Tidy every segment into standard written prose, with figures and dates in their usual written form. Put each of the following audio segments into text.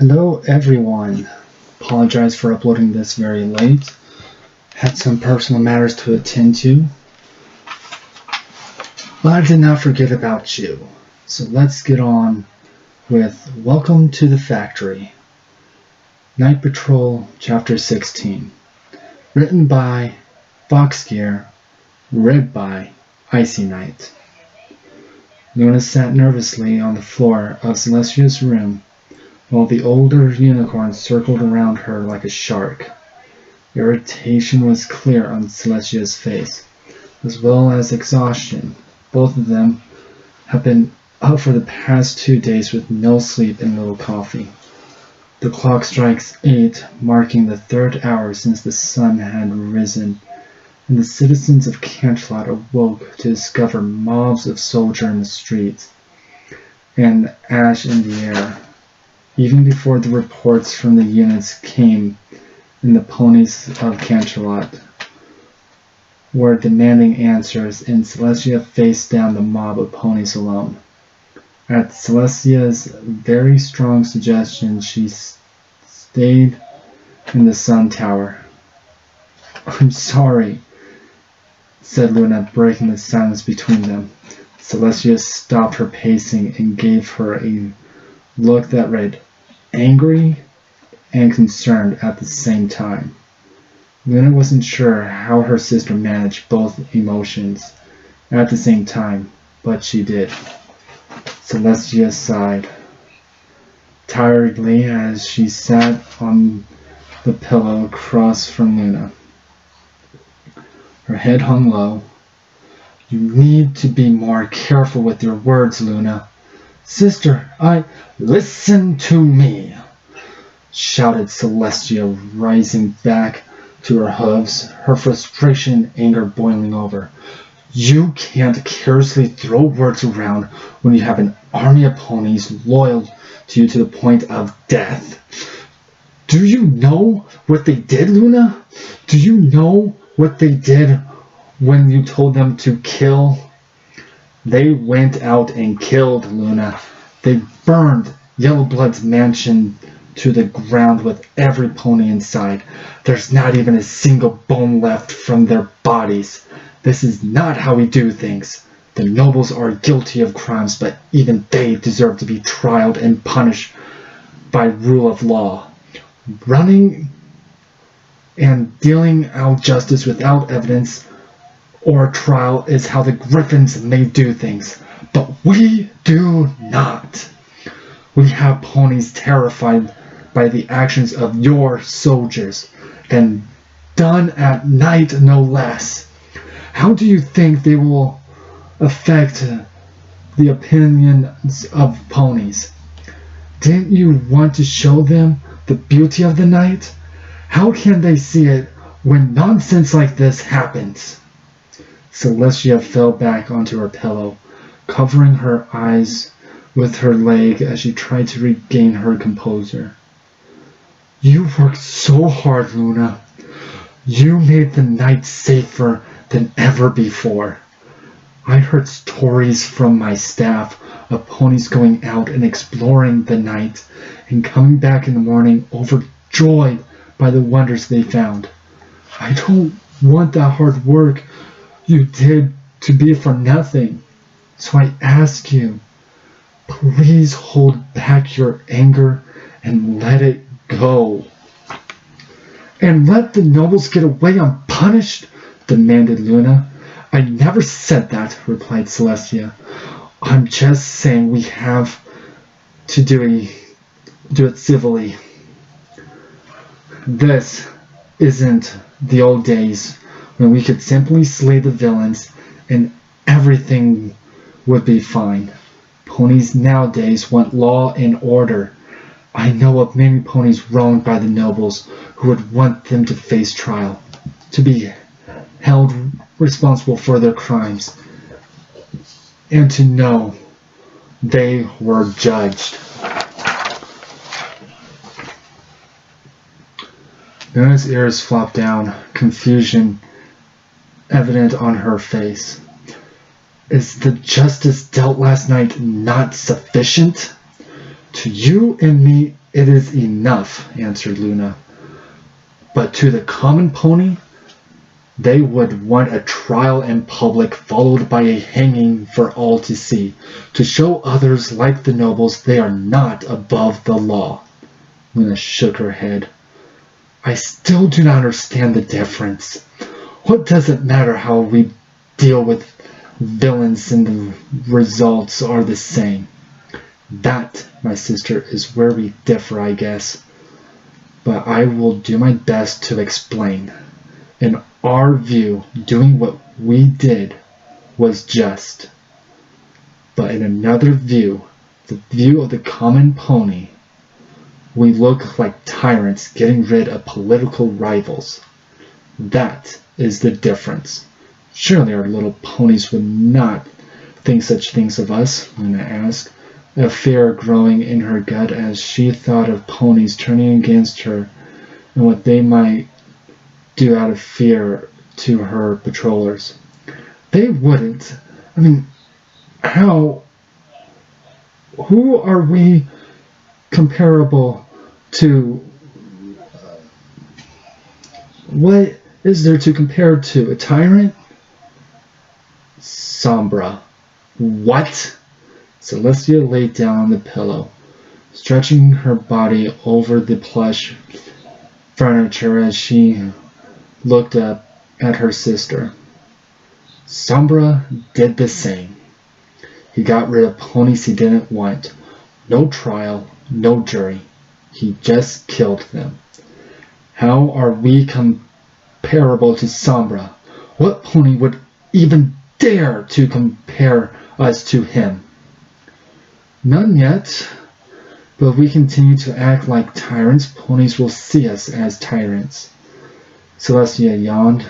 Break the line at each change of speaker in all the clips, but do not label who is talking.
Hello everyone. Apologize for uploading this very late. Had some personal matters to attend to. But I did not forget about you. So let's get on with Welcome to the Factory. Night Patrol Chapter 16. Written by Foxgear. Read by Icy Knight. Luna sat nervously on the floor of Celestia's room while the older unicorn circled around her like a shark. Irritation was clear on Celestia's face, as well as exhaustion. Both of them have been up for the past 2 days with no sleep and little coffee. The clock strikes 8, marking the 3rd hour since the sun had risen, and the citizens of Canterlot awoke to discover mobs of soldiers in the streets and ash in the air. Even before the reports from the units came in, the ponies of Canterlot were demanding answers, and Celestia faced down the mob of ponies alone. At Celestia's very strong suggestion, she stayed in the sun tower. "I'm sorry," said Luna, breaking the silence between them. Celestia stopped her pacing and gave her a look that read angry and concerned at the same time. Luna wasn't sure how her sister managed both emotions at the same time, but she did. Celestia sighed tiredly as she sat on the pillow across from Luna. Her head hung low. "You need to be more careful with your words, Luna." "Sister, Listen to me," shouted Celestia, rising back to her hooves, her frustration and anger boiling over. "You can't carelessly throw words around when you have an army of ponies loyal to you to the point of death. Do you know what they did, Luna? Do you know what they did when you told them to kill? They went out and killed, Luna. They burned Yellowblood's mansion to the ground with every pony inside. There's not even a single bone left from their bodies. This is not how we do things. The nobles are guilty of crimes, but even they deserve to be tried and punished by rule of law. Running and dealing out justice without evidence or trial is how the Griffins may do things, but we do not. We have ponies terrified by the actions of your soldiers, and done at night no less. How do you think they will affect the opinions of ponies? Didn't you want to show them the beauty of the night? How can they see it when nonsense like this happens?" Celestia fell back onto her pillow, covering her eyes with her leg as she tried to regain her composure. "You worked so hard, Luna. You made the night safer than ever before. I heard stories from my staff of ponies going out and exploring the night and coming back in the morning overjoyed by the wonders they found. I don't want that hard work you did to be for nothing. So I ask you, please hold back your anger and let it go." "And let the nobles get away unpunished?" demanded Luna. "I never said that," replied Celestia. "I'm just saying we have to do it civilly. This isn't the old days when we could simply slay the villains and everything would be fine. Ponies nowadays want law and order. I know of many ponies wronged by the nobles who would want them to face trial, to be held responsible for their crimes, and to know they were judged." Luna's ears flopped down, confusion evident on her face. "Is the justice dealt last night not sufficient?" To you and me it is enough, answered Luna. But to the common pony, they would want a trial in public followed by a hanging for all to see, to show others, like the nobles, they are not above the law. Luna shook her head. I still do not understand the difference. What does it matter how we deal with villains and the results are the same? That, my sister, is where we differ, I guess. But I will do my best to explain. In our view, doing what we did was just. But in another view, the view of the common pony, we look like tyrants getting rid of political rivals. That is the difference. Surely our little ponies would not think such things of us, Luna asked, a fear growing in her gut as she thought of ponies turning against her and what they might do out of fear to her patrollers. They wouldn't. I mean, how? Who are we comparable to? What is there to compare to? A tyrant? Sombra. What? Celestia lay down on the pillow, stretching her body over the plush furniture as she looked up at her sister. Sombra did the same. He got rid of ponies he didn't want. No trial, no jury. He just killed them. How are we comparable to Sombra? What pony would even dare to compare us to him? None yet, but if we continue to act like tyrants, ponies will see us as tyrants. Celestia yawned.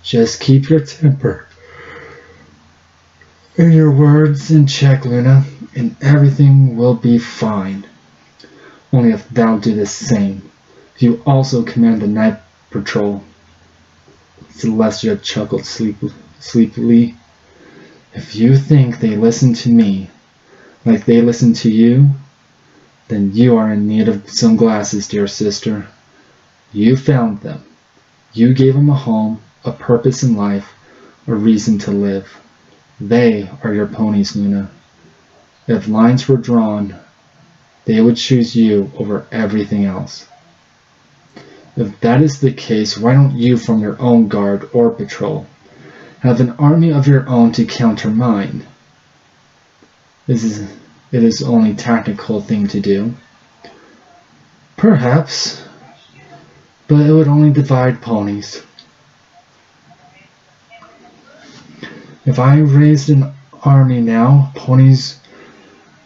Just keep your temper and your words in check, Luna, and everything will be fine. Only if thou do the same. You also command the night patrol. Celestia chuckled sleepily. If you think they listen to me like they listen to you, then you are in need of some glasses, dear sister. You found them. You gave them a home, a purpose in life, a reason to live. They are your ponies, Luna. If lines were drawn, they would choose you over everything else. If that is the case, why don't you form your own guard or patrol? Have an army of your own to counter mine. It is only a tactical thing to do. Perhaps, but it would only divide ponies. If I raised an army now, ponies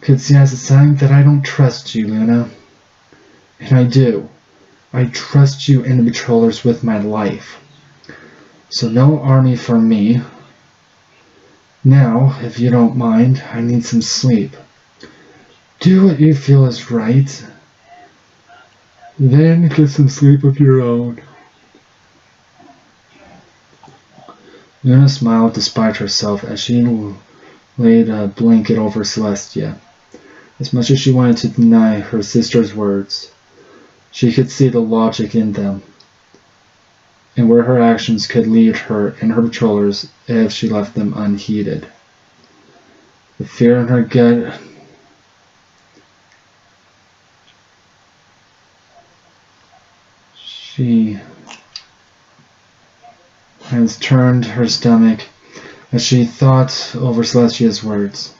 could see as a sign that I don't trust you, Luna. And I do. I trust you and the patrollers with my life. So no army for me. Now, if you don't mind, I need some sleep. Do what you feel is right. Then get some sleep of your own. Luna smiled despite herself as she laid a blanket over Celestia. As much as she wanted to deny her sister's words, she could see the logic in them, and where her actions could lead her and her patrollers if she left them unheeded. The fear in her gut she has turned her stomach as she thought over Celestia's words.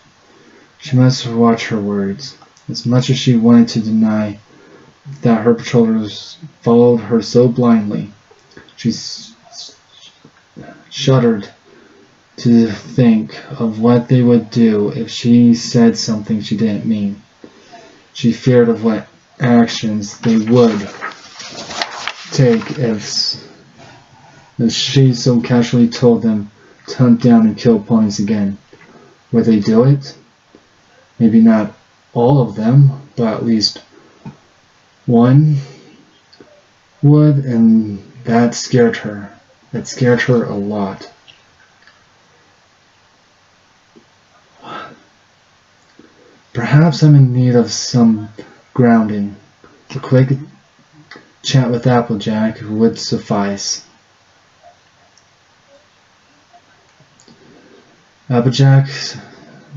She must watch her words. As much as she wanted to deny that her patrollers followed her so blindly, she shuddered to think of what they would do if she said something she didn't mean. She feared of what actions they would take if she so casually told them to hunt down and kill ponies again. Would they do it? Maybe not all of them, but at least one would, and that scared her. That scared her a lot. Perhaps I'm in need of some grounding. A quick chat with Applejack would suffice. Applejack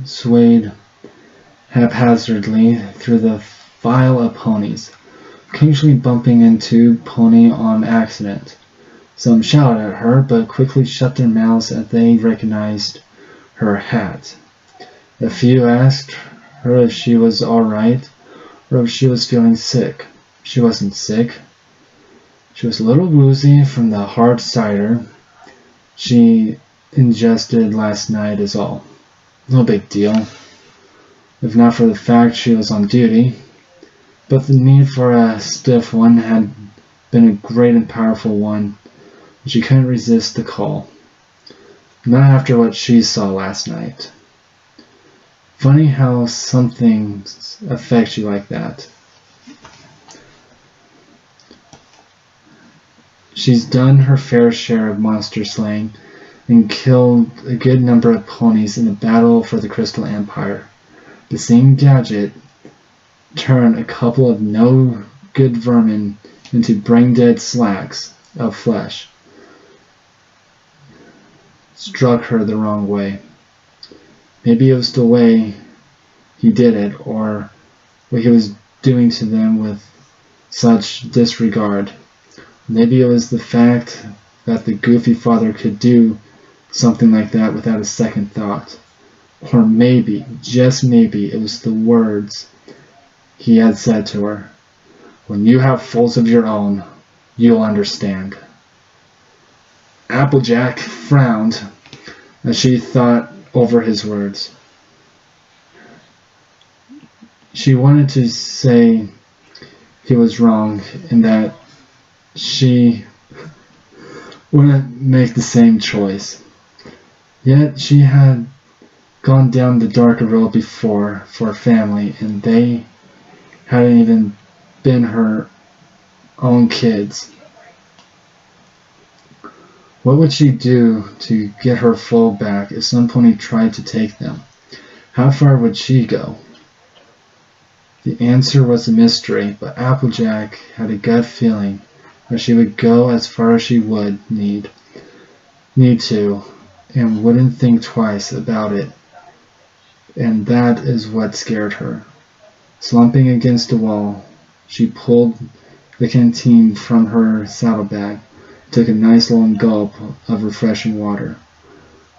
swayed haphazardly through the file of ponies, occasionally bumping into Pony on accident. Some shouted at her, but quickly shut their mouths as they recognized her hat. A few asked her if she was all right, or if she was feeling sick. She wasn't sick. She was a little woozy from the hard cider she ingested last night is all. No big deal, if not for the fact she was on duty, but the need for a stiff one had been a great and powerful one, and she couldn't resist the call. Not after what she saw last night. Funny how some things affect you like that. She's done her fair share of monster slaying and killed a good number of ponies in the battle for the Crystal Empire. The same gadget turned a couple of no-good vermin into brain-dead slacks of flesh. Struck her the wrong way. Maybe it was the way he did it, or what he was doing to them with such disregard. Maybe it was the fact that the goofy father could do something like that without a second thought. Or maybe, just maybe, it was the words he had said to her. When you have faults of your own, you'll understand. Applejack frowned as she thought over his words. She wanted to say he was wrong and that she wouldn't make the same choice. Yet she had gone down the darker road before for a family, and they hadn't even been her own kids. What would she do to get her foal back if some pony tried to take them? How far would she go? The answer was a mystery, but Applejack had a gut feeling that she would go as far as she would need to, and wouldn't think twice about it. And that is what scared her. Slumping against the wall, she pulled the canteen from her saddlebag, took a nice long gulp of refreshing water.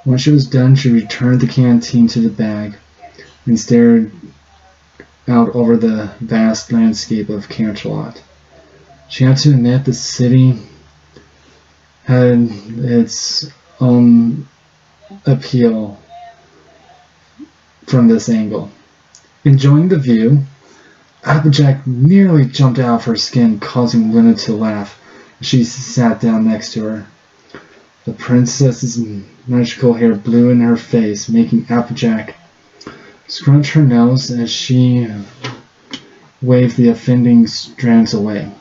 When she was done, she returned the canteen to the bag and stared out over the vast landscape of Canterlot. She had to admit the city had its own appeal from this angle. Enjoying the view, Applejack nearly jumped out of her skin, causing Luna to laugh as she sat down next to her. The princess's magical hair blew in her face, making Applejack scrunch her nose as she waved the offending strands away.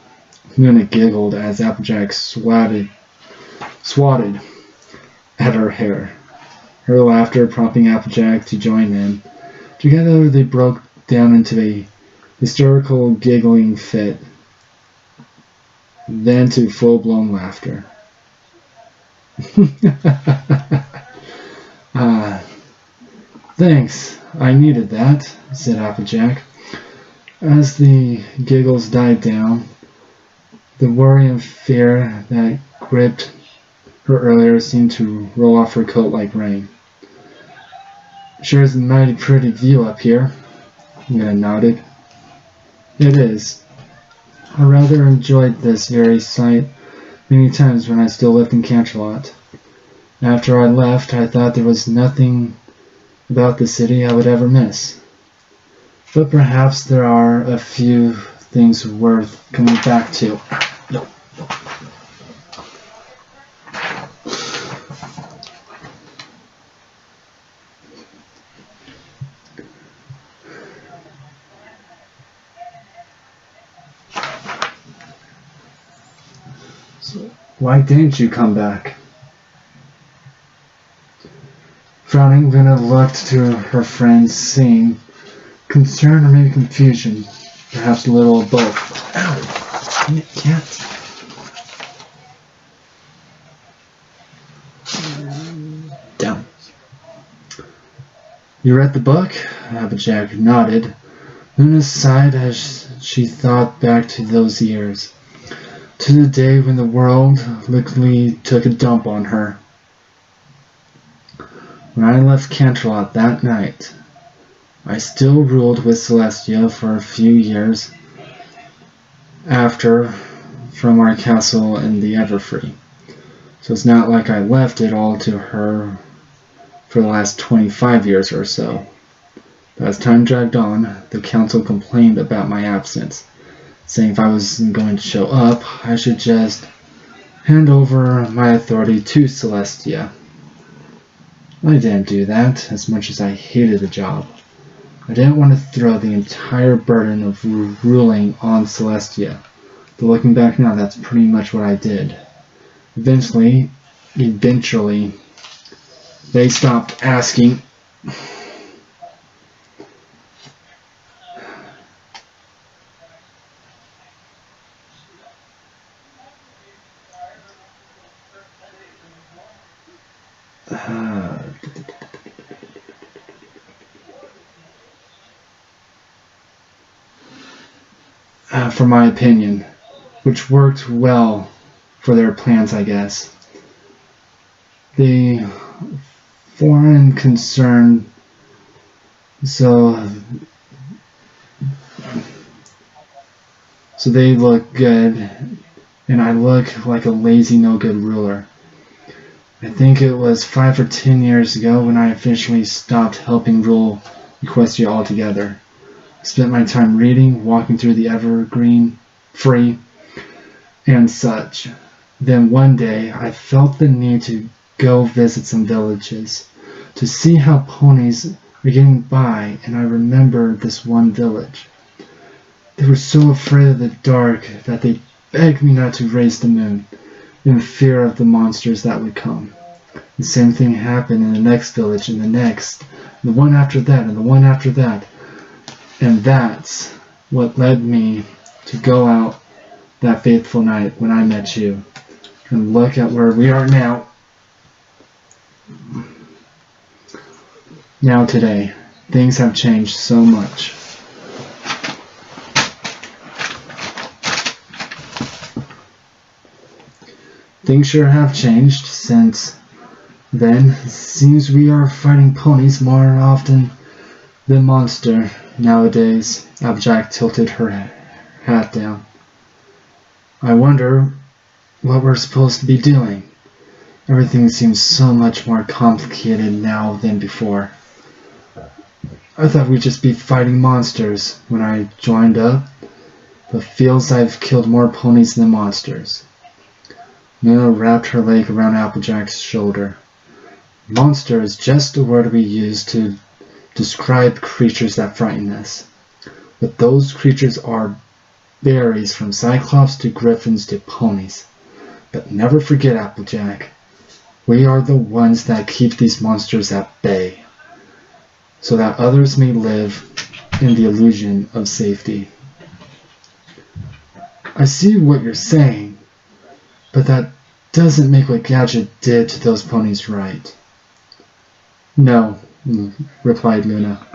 Luna giggled as Applejack swatted at her hair, her laughter prompting Applejack to join in. Together they broke down into a hysterical giggling fit, then to full-blown laughter. Thanks, I needed that, said Applejack. As the giggles died down, the worry and fear that gripped her earlier seemed to roll off her coat like rain. Sure is a mighty pretty view up here, Nina nodded. It is. I rather enjoyed this very sight many times when I still lived in Canterlot. After I left, I thought there was nothing about the city I would ever miss. But perhaps there are a few things worth coming back to. No. So, why didn't you come back? Frowning, Luna looked to her friends, seeing concern or maybe confusion. Perhaps a little of both. Ow! Dang it, cat. Down. You read the book? Applejack nodded. Luna sighed as she thought back to those years. To the day when the world literally took a dump on her. When I left Canterlot that night, I still ruled with Celestia for a few years after from our castle in the Everfree. So it's not like I left it all to her for the last 25 years or so. But as time dragged on, the council complained about my absence, saying if I wasn't going to show up, I should just hand over my authority to Celestia. I didn't do that, as much as I hated the job. I didn't want to throw the entire burden of ruling on Celestia, but looking back now, that's pretty much what I did. Eventually, they stopped asking. For my opinion, which worked well for their plans, I guess. The foreign concern, so they look good, and I look like a lazy, no-good ruler. I think it was 5 or 10 years ago when I officially stopped helping rule Equestria altogether. I spent my time reading, walking through the evergreen, free, and such. Then one day, I felt the need to go visit some villages to see how ponies were getting by, and I remembered this one village. They were so afraid of the dark that they begged me not to raise the moon, in fear of the monsters that would come. The same thing happened in the next village, and the next, and the one after that, and the one after that. And that's what led me to go out that fateful night when I met you. And look at where we are now. Now today, things have changed so much. Things sure have changed since then. It seems we are fighting ponies more often than monster nowadays. Applejack tilted her hat down. I wonder what we're supposed to be doing. Everything seems so much more complicated now than before. I thought we'd just be fighting monsters when I joined up, but feels I've killed more ponies than monsters. Nina wrapped her leg around Applejack's shoulder. Monster is just a word we use to describe creatures that frighten us. But those creatures are berries from cyclops to griffins to ponies. But never forget, Applejack, we are the ones that keep these monsters at bay, so that others may live in the illusion of safety. I see what you're saying, but that doesn't make what Gadget did to those ponies right. No, replied Luna,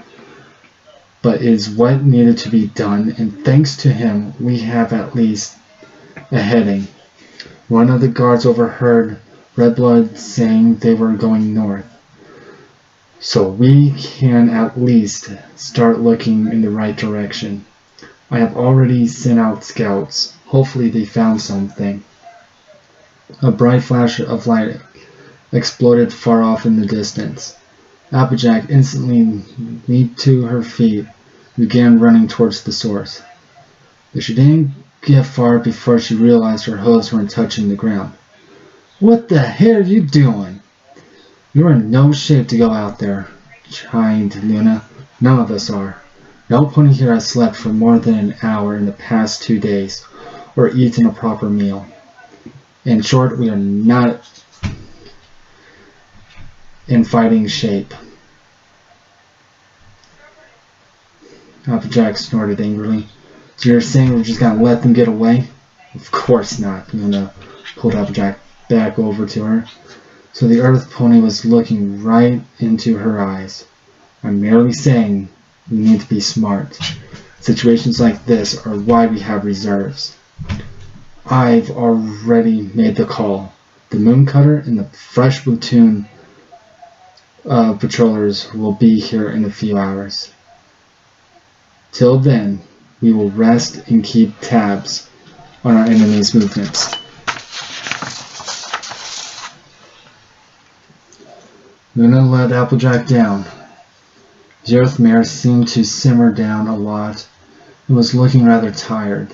but it is what needed to be done, and thanks to him we have at least a heading. One of the guards overheard Redblood saying they were going north, so we can at least start looking in the right direction. I have already sent out scouts. Hopefully they found something. A bright flash of light exploded far off in the distance. Applejack instantly leaped to her feet and began running towards the source. But she didn't get far before she realized her hooves weren't touching the ground. What the hell are you doing? You're in no shape to go out there, chimed Luna. None of us are. No pony here has slept for more than an hour in the past 2 days, or eaten a proper meal. In short, we are not in fighting shape. Applejack snorted angrily. So you're saying we're just gonna let them get away? Of course not. Luna pulled Applejack back over to her. So the Earth Pony was looking right into her eyes. I'm merely saying we need to be smart. Situations like this are why we have reserves. I've already made the call. The Mooncutter and the fresh platoon of patrollers will be here in a few hours. Till then, we will rest and keep tabs on our enemy's movements. Luna let Applejack down. The Earth Mare seemed to simmer down a lot and was looking rather tired.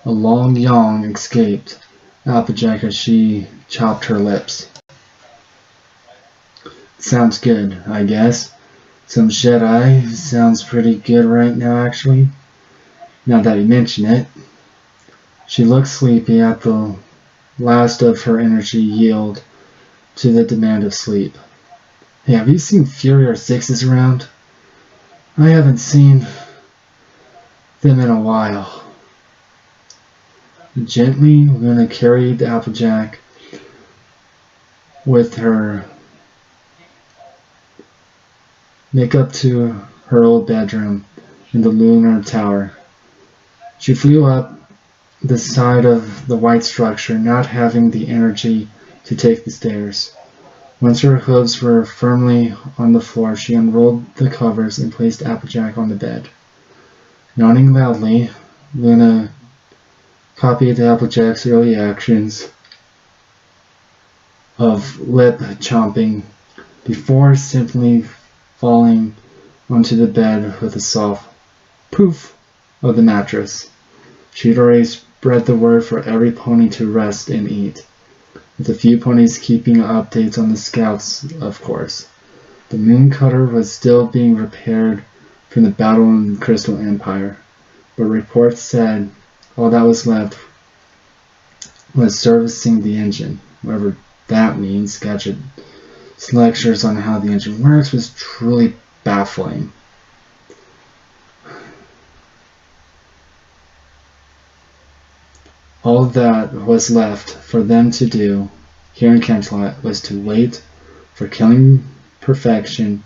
A long yawn escaped Applejack as she chopped her lips. Sounds good, I guess. Some shut-eye sounds pretty good right now, actually. Now that you mention it. She looked sleepy at the last of her energy yield to the demand of sleep. Hey, have you seen Fury or Sixes around? I haven't seen them in a while. Gently, Luna carried Applejack with her make up to her old bedroom in the lunar tower. She flew up the side of the white structure, not having the energy to take the stairs. Once her hooves were firmly on the floor, she unrolled the covers and placed Applejack on the bed. Yawning loudly, Luna copied Applejack's early actions of lip chomping before simply falling onto the bed with a soft poof of the mattress. She'd already spread the word for every pony to rest and eat, with a few ponies keeping updates on the scouts, of course. The Mooncutter was still being repaired from the battle in Crystal Empire, but reports said all that was left was servicing the engine, whatever that means. Gadget's lectures on how the engine works was truly baffling. All that was left for them to do here in Canterlot was to wait for Killing Perfection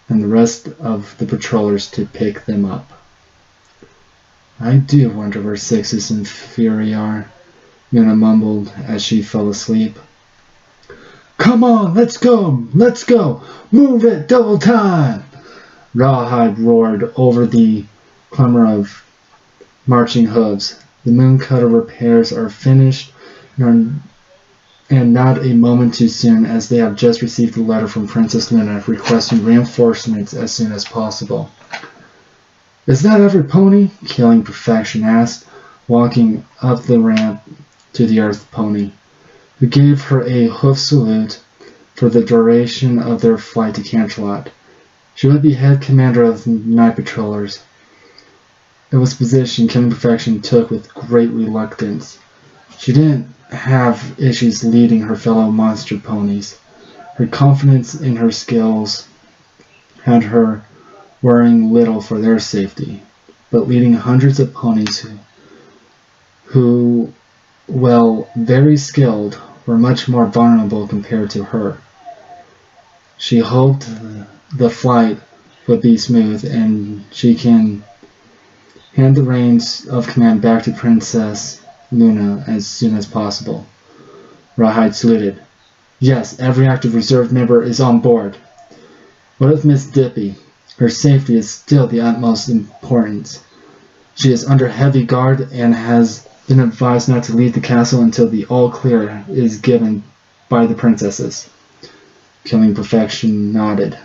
and the rest of the patrollers to pick them up. I do wonder where Sixes and Fury are, Luna mumbled as she fell asleep. Come on, let's go! Let's go! Move it, double time! Rawhide roared over the clamor of marching hooves. The Mooncutter repairs are finished and not a moment too soon, as they have just received a letter from Princess Luna requesting reinforcements as soon as possible. Is that every pony? Killing Perfection asked, walking up the ramp to the Earth Pony, who gave her a hoof salute for the duration of their flight to Canterlot. She would be head commander of the night patrollers. It was a position Killing Perfection took with great reluctance. She didn't have issues leading her fellow monster ponies. Her confidence in her skills had her worrying little for their safety, but leading hundreds of ponies who, well, very skilled, were much more vulnerable compared to her. She hoped the flight would be smooth and she can hand the reins of command back to Princess Luna as soon as possible. Rawhide saluted. Yes, every active reserve member is on board. What of Miss Dippy? Her safety is still the utmost importance. She is under heavy guard and has been advised not to leave the castle until the all-clear is given by the princesses. Killing Perfection nodded.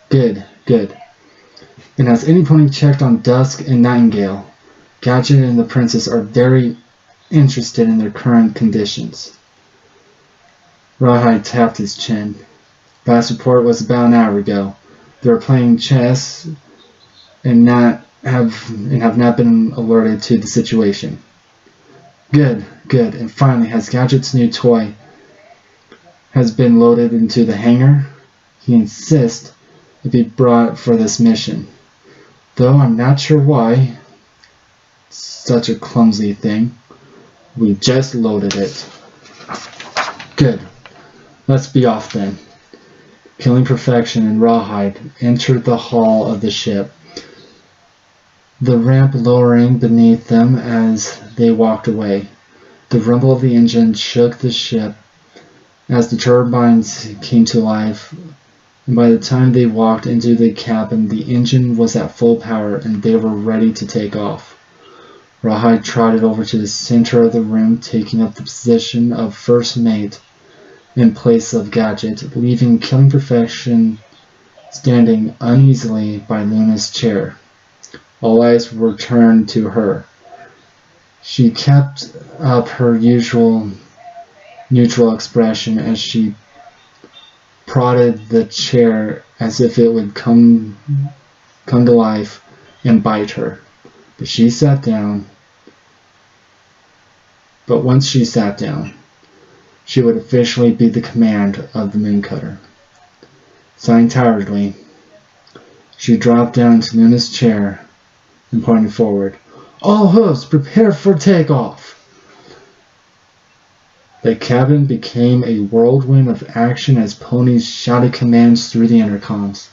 Good, good. And has any pony checked on Dusk and Nightingale? Gadget and the princess are very interested in their current conditions. Rawhide tapped his chin. Last report was about an hour ago. They were playing chess and have not been alerted to the situation. Good, good. And finally, has Gadget's new toy has been loaded into the hangar? He insists it be brought for this mission. Though I'm not sure why. Such a clumsy thing. We just loaded it. Good. Let's be off then. Killing Perfection and Rawhide entered the hull of the ship, the ramp lowering beneath them as they walked away. The rumble of the engine shook the ship as the turbines came to life, and by the time they walked into the cabin, the engine was at full power and they were ready to take off. Rawhide trotted over to the center of the room, taking up the position of first mate in place of Gadget, leaving Killing Perfection standing uneasily by Luna's chair. All eyes were turned to her. She kept up her usual neutral expression as she prodded the chair as if it would come to life and bite her. But she sat down. But once she sat down, she would officially be the command of the Mooncutter. Sighing tiredly, she dropped down to Luna's chair and pointed forward. All hooves, prepare for takeoff! The cabin became a whirlwind of action as ponies shouted commands through the intercoms.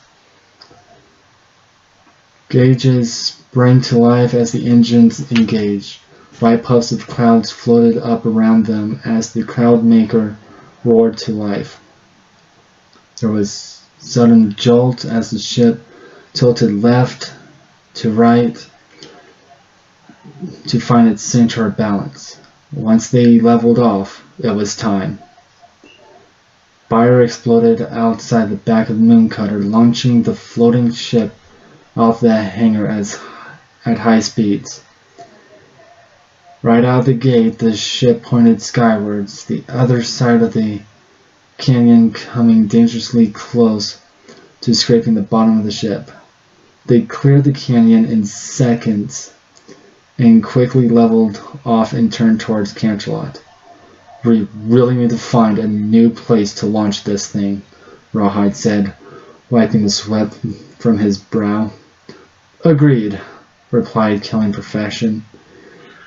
Gauges sprang to life as the engines engaged. White puffs of clouds floated up around them as the Cloudmaker roared to life. There was a sudden jolt as the ship tilted left to right to find its center of balance. Once they leveled off, it was time. Fire exploded outside the back of the Mooncutter, launching the floating ship off the hangar at high speeds. Right out of the gate, the ship pointed skywards, the other side of the canyon coming dangerously close to scraping the bottom of the ship. They cleared the canyon in seconds and quickly leveled off and turned towards Canterlot. We really need to find a new place to launch this thing, Rawhide said, wiping the sweat from his brow. Agreed, replied Killing Perfection.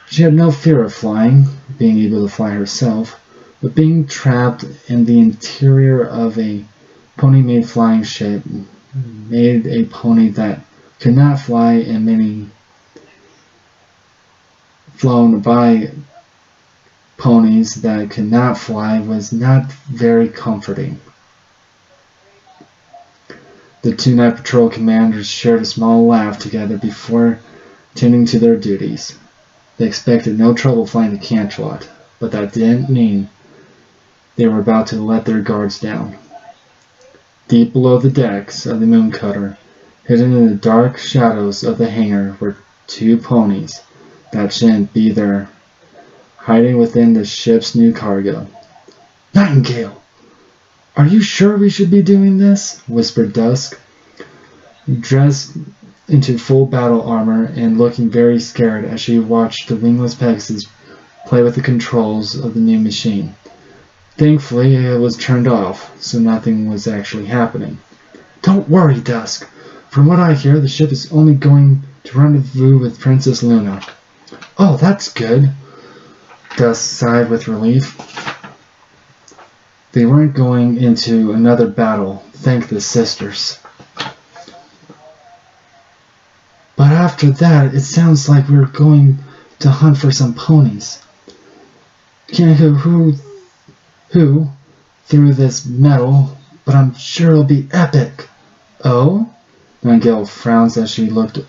She had no fear of flying, being able to fly herself, but being trapped in the interior of a pony-made flying ship made a pony that could not fly and many flown by ponies that could not fly was not very comforting. The two night patrol commanders shared a small laugh together before tending to their duties. They expected no trouble flying to Canterlot, but that didn't mean they were about to let their guards down. Deep below the decks of the Mooncutter, hidden in the dark shadows of the hangar, were two ponies that shouldn't be there, hiding within the ship's new cargo. Nightingale! Are you sure we should be doing this? Whispered Dusk, dressed into full battle armor and looking very scared as she watched the wingless Pegasus play with the controls of the new machine. Thankfully, it was turned off, so nothing was actually happening. Don't worry, Dusk. From what I hear, the ship is only going to rendezvous with Princess Luna. Oh, that's good. Dusk sighed with relief. They weren't going into another battle, thank the sisters. But after that, it sounds like we're going to hunt for some ponies. Can't know who threw this metal, but I'm sure it'll be epic. Oh? Nightingale frowns as she looked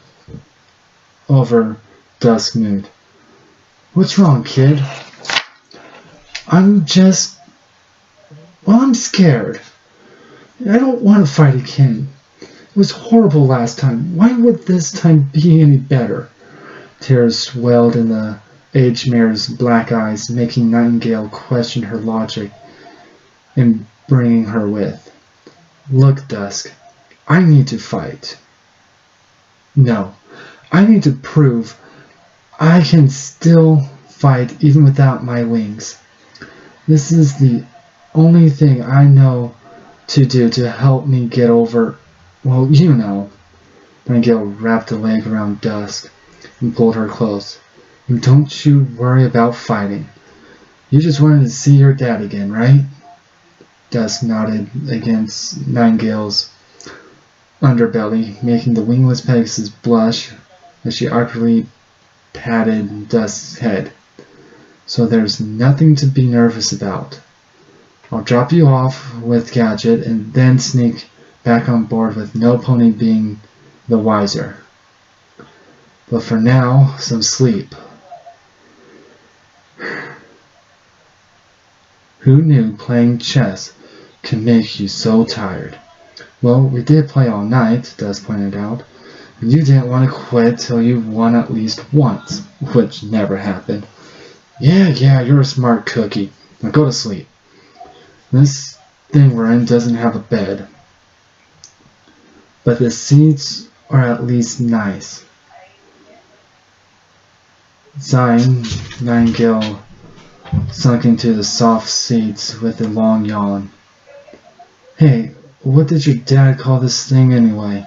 over Dusk's mood. What's wrong, kid? I'm scared. I don't want to fight again. It was horrible last time. Why would this time be any better? Tears swelled in the aged mare's black eyes, making Nightingale question her logic in bringing her with. Look, Dusk, I need to fight. No, I need to prove I can still fight even without my wings. This is the only thing I know to do to help me get over, well, you know. Nightingale wrapped a leg around Dusk and pulled her close. And don't you worry about fighting. You just wanted to see your dad again, right? Dusk nodded against Nightingale's underbelly, making the wingless Pegasus blush as she awkwardly patted Dusk's head. So there's nothing to be nervous about. I'll drop you off with Gadget and then sneak back on board with no pony being the wiser. But for now, some sleep. Who knew playing chess could make you so tired? Well, we did play all night, Dusk pointed out. And you didn't want to quit till you won at least once, which never happened. Yeah, you're a smart cookie. Now go to sleep. This thing we're in doesn't have a bed. But the seats are at least nice. Sighing, Nightingale sunk into the soft seats with a long yawn. Hey, what did your dad call this thing anyway?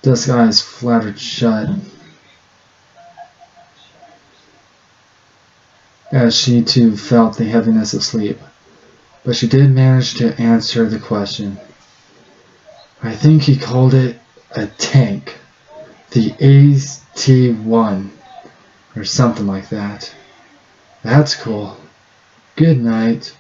Dusk's eyes fluttered shut as she too felt the heaviness of sleep, but she did manage to answer the question. I think he called it a tank, the AT-1, or something like that. That's cool. Good night.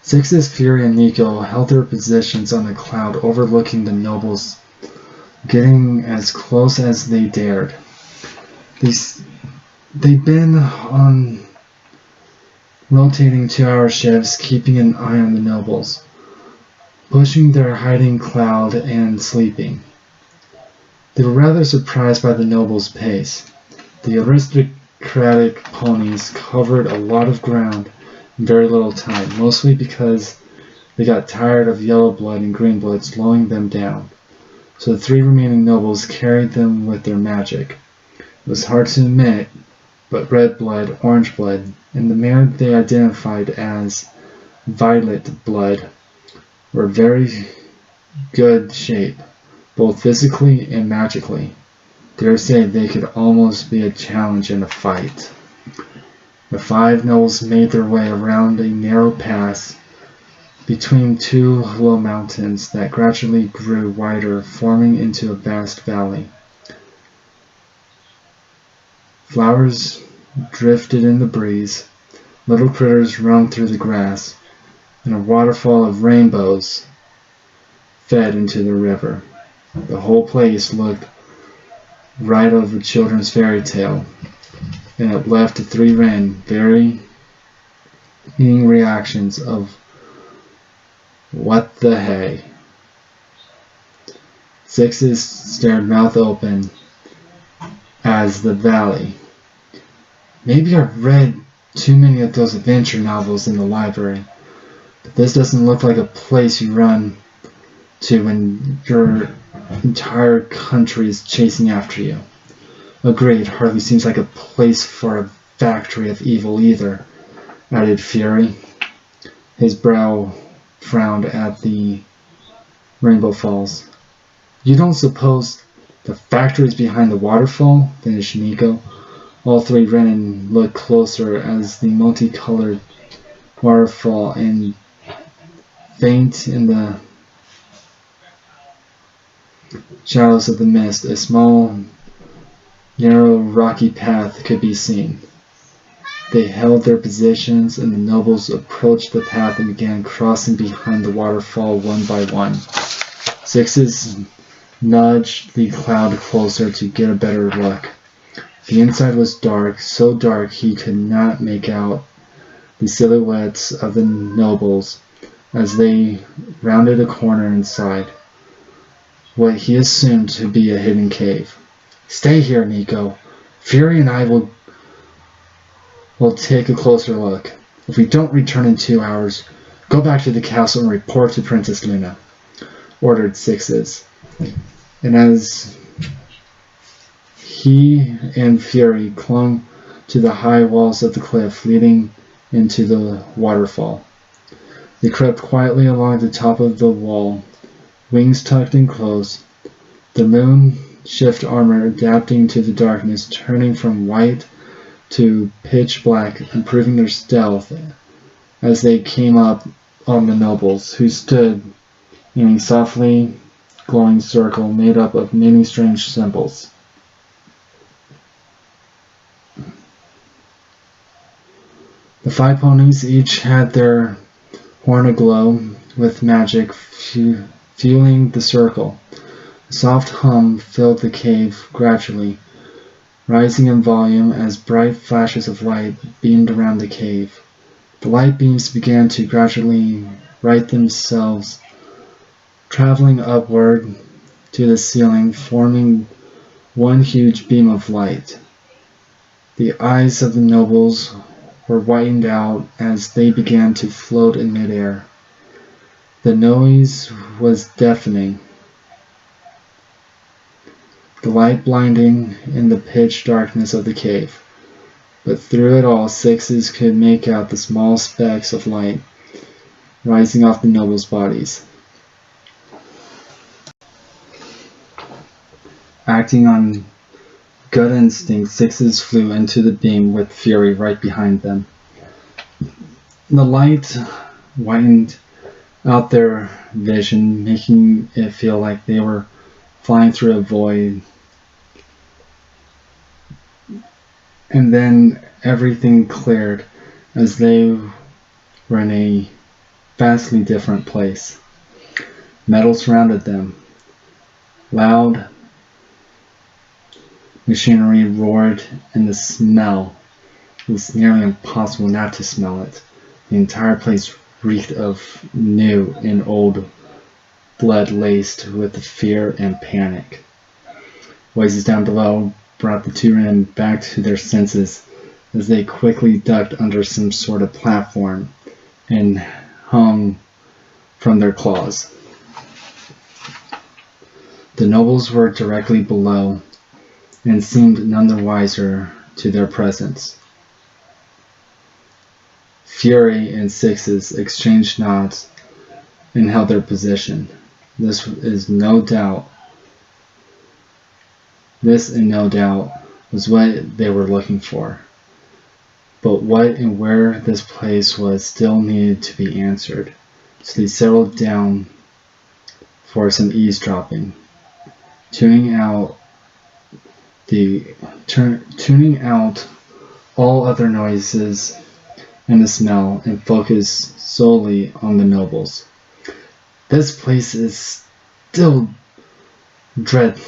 Six's, Fury, and Nico held their positions on the cloud overlooking the nobles, getting as close as they dared. They'd been on rotating 2-hour shifts, keeping an eye on the nobles, pushing their hiding cloud and sleeping. They were rather surprised by the nobles' pace. The aristocratic ponies covered a lot of ground in very little time, mostly because they got tired of yellow blood and green blood slowing them down. So the 3 remaining nobles carried them with their magic. It was hard to admit, but red blood, orange blood, and the mare they identified as violet blood were very good shape, both physically and magically. Dare say they could almost be a challenge in a fight. The 5 nobles made their way around a narrow pass between 2 low mountains that gradually grew wider, forming into a vast valley. Flowers drifted in the breeze, little critters roamed through the grass, and a waterfall of rainbows fed into the river. The whole place looked right out of a children's fairy tale, and it left the 3 Wren varying reactions of what the hey. Sixes stared mouth open as the valley. Maybe I've read too many of those adventure novels in the library, but this doesn't look like a place you run to when your entire country is chasing after you. Agreed, hardly seems like a place for a factory of evil either, added Fury. His brow frowned at the Rainbow Falls. You don't suppose the factory is behind the waterfall? Finished Nico. All 3 Renin looked closer as the multicolored waterfall and faint in the shadows of the mist, a small, narrow, rocky path could be seen. They held their positions, and the nobles approached the path and began crossing behind the waterfall one by one. Sixes nudged the cloud closer to get a better look. The inside was dark, so dark he could not make out the silhouettes of the nobles as they rounded a corner inside what he assumed to be a hidden cave. Stay here, Nico. Fury and I will take a closer look. If we don't return in 2 hours, go back to the castle and report to Princess Luna, ordered Sixes. And as he and Fury clung to the high walls of the cliff leading into the waterfall. They crept quietly along the top of the wall, wings tucked in close, the moon shift armor adapting to the darkness, turning from white to pitch black, improving their stealth as they came up on the nobles, who stood in a softly glowing circle made up of many strange symbols. The 5 ponies each had their horn aglow with magic, fueling the circle. A soft hum filled the cave gradually, rising in volume as bright flashes of light beamed around the cave. The light beams began to gradually right themselves, traveling upward to the ceiling, forming one huge beam of light. The eyes of the nobles were whitened out as they began to float in midair. The noise was deafening, the light blinding in the pitch darkness of the cave. But through it all, Sixes could make out the small specks of light rising off the nobles' bodies. Acting on gut instinct, Sixes flew into the beam with fury right behind them. The light widened out their vision, making it feel like they were flying through a void. And then everything cleared as they were in a vastly different place. Metal surrounded them. Loud machinery roared, and the smell was nearly impossible not to smell it. The entire place reeked of new and old blood laced with fear and panic. Voices down below brought the 2 men back to their senses as they quickly ducked under some sort of platform and hung from their claws. The nobles were directly below and seemed none the wiser to their presence. Fury and Sixes exchanged nods and held their position. This in no doubt was what they were looking for. But what and where this place was still needed to be answered, so they settled down for some eavesdropping, tuning out all other noises and the smell, and focus solely on the nobles. This place is still drearily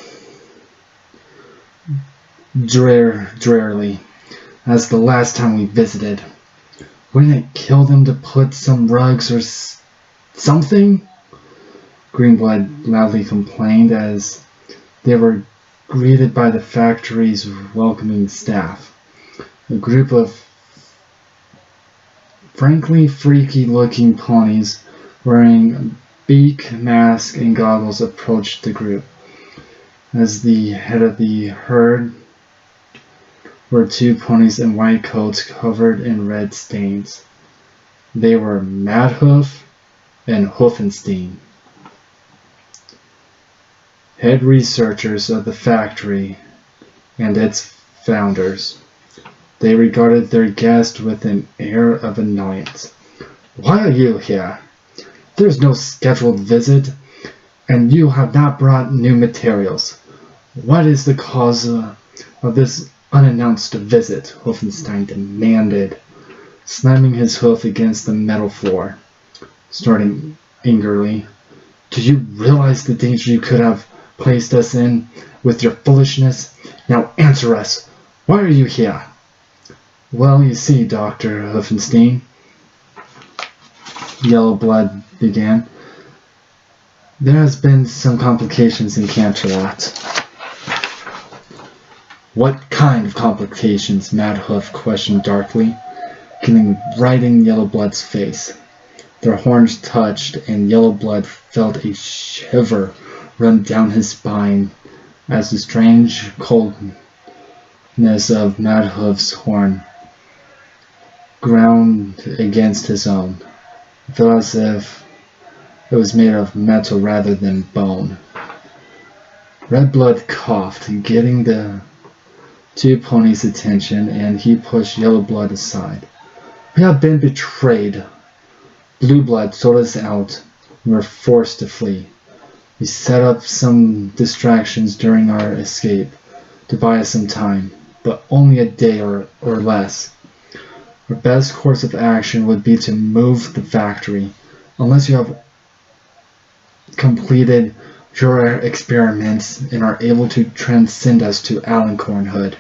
as the last time we visited. Wouldn't it kill them to put some rugs or something? Greenblood loudly complained as they were greeted by the factory's welcoming staff. A group of frankly freaky-looking ponies wearing beak, mask, and goggles approached the group. As the head of the herd were 2 ponies in white coats covered in red stains. They were Madhoof and Hoofenstein, head researchers of the factory and its founders. They regarded their guest with an air of annoyance. "Why are you here? There's no scheduled visit, and you have not brought new materials. What is the cause of this unannounced visit?" Hoofenstein demanded, slamming his hoof against the metal floor. Starting angrily, "Do you realize the danger you could have placed us in with your foolishness? Now answer us. Why are you here?" "Well, you see, Dr. Hoofenstein," Yellowblood began, "there has been some complications in Canterlot." "What kind of complications?" Madhoof questioned darkly, getting right in Yellowblood's face. Their horns touched, and Yellowblood felt a shiver run down his spine as the strange coldness of Madhoof's horn ground against his own. It felt as if it was made of metal rather than bone. Red Blood coughed, getting the two ponies' attention, and he pushed Yellow Blood aside. We have been betrayed. Blue Blood sold us out. We were forced to flee. We set up some distractions during our escape to buy us some time, but only a day or less. Our best course of action would be to move the factory, unless you have completed your experiments and are able to transcend us to Alencornhood.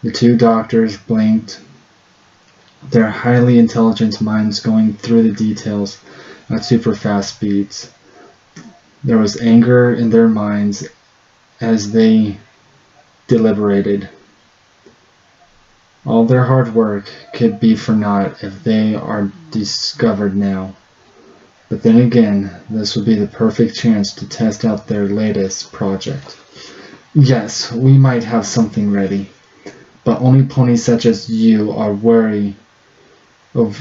The two doctors blinked, their highly intelligent minds going through the details at super fast speeds. There was anger in their minds as they deliberated. All their hard work could be for naught if they are discovered now. But then again, this would be the perfect chance to test out their latest project. Yes, we might have something ready, but only ponies such as you are worthy of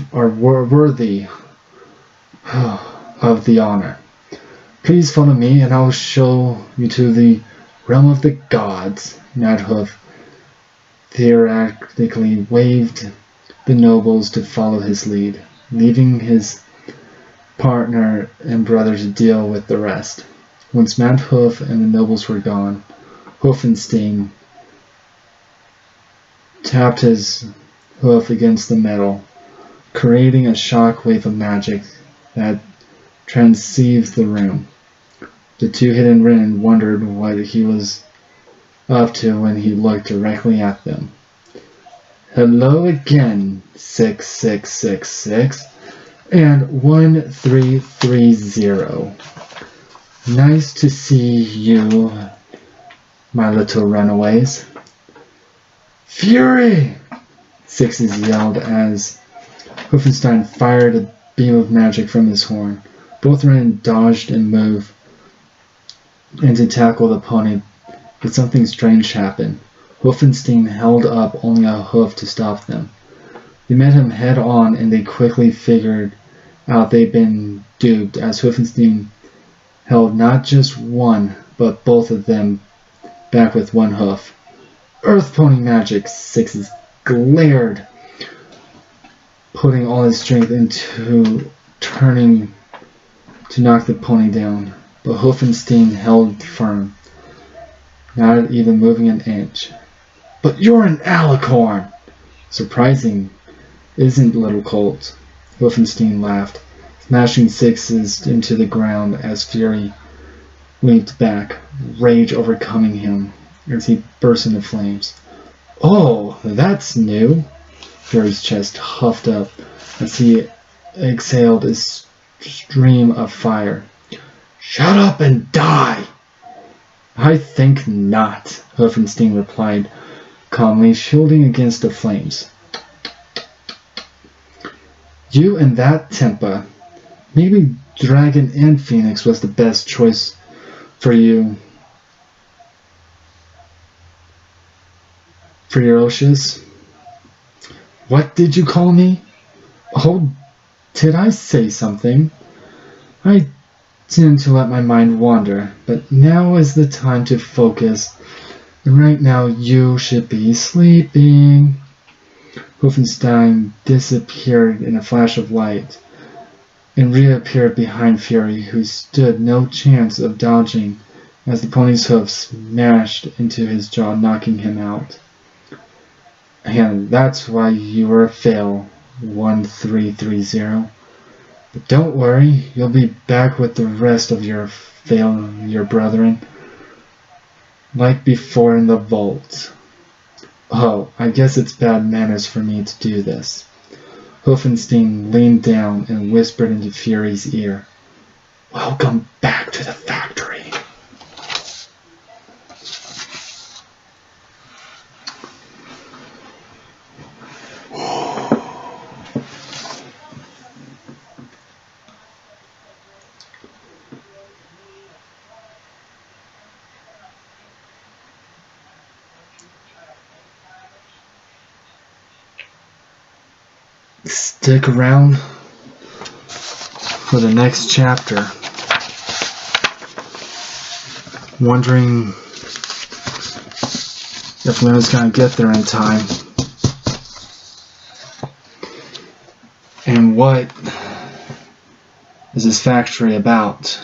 the honor. Please follow me, and I'll show you to the realm of the gods. Madhoof theoretically waved the nobles to follow his lead, leaving his partner and brother to deal with the rest. Once Madhoof and the nobles were gone, Hoofenstein tapped his hoof against the metal, creating a shockwave of magic that transceived the room. The two hidden Rin wondered what he was up to when he looked directly at them. Hello again, 6666 and 1330. Nice to see you, my little runaways. Fury! Sixes yelled as Hoofenstein fired a beam of magic from his horn. Both Ren dodged and moved and to tackle the pony, but something strange happened. Hoofenstein held up only a hoof to stop them. They met him head on, and they quickly figured out they'd been duped, as Hoofenstein held not just one, but both of them back with one hoof. Earth pony magic! Sixes glared, putting all his strength into turning to knock the pony down. But Hoofenstein held firm, not even moving an inch. But you're an alicorn! Surprising, isn't little Colt? Hoofenstein laughed, smashing Sixes into the ground as Fury leaped back, rage overcoming him as he burst into flames. Oh, that's new! Fury's chest huffed up as he exhaled a stream of fire. Shut up and die! I think not, Hoofenstein replied calmly, shielding against the flames. You and that Tempa. Maybe Dragon and Phoenix was the best choice for you. Ferocious? What did you call me? Oh, did I say something? I tend to let my mind wander, but now is the time to focus. And right now you should be sleeping. Hoofenstein disappeared in a flash of light and reappeared behind Fury, who stood no chance of dodging as the pony's hoofs smashed into his jaw, knocking him out. And that's why you were a fail, 1330. But don't worry, you'll be back with the rest of your brethren, like before in the vault. Oh, I guess it's bad manners for me to do this. Hoofenstein leaned down and whispered into Fury's ear. Welcome back to the factory. stick around for the next chapter. Wondering if Luna's going to get there in time. And what is this factory about?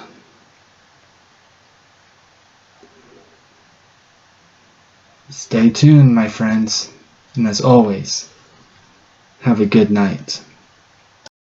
Stay tuned, my friends. And as always, have a good night.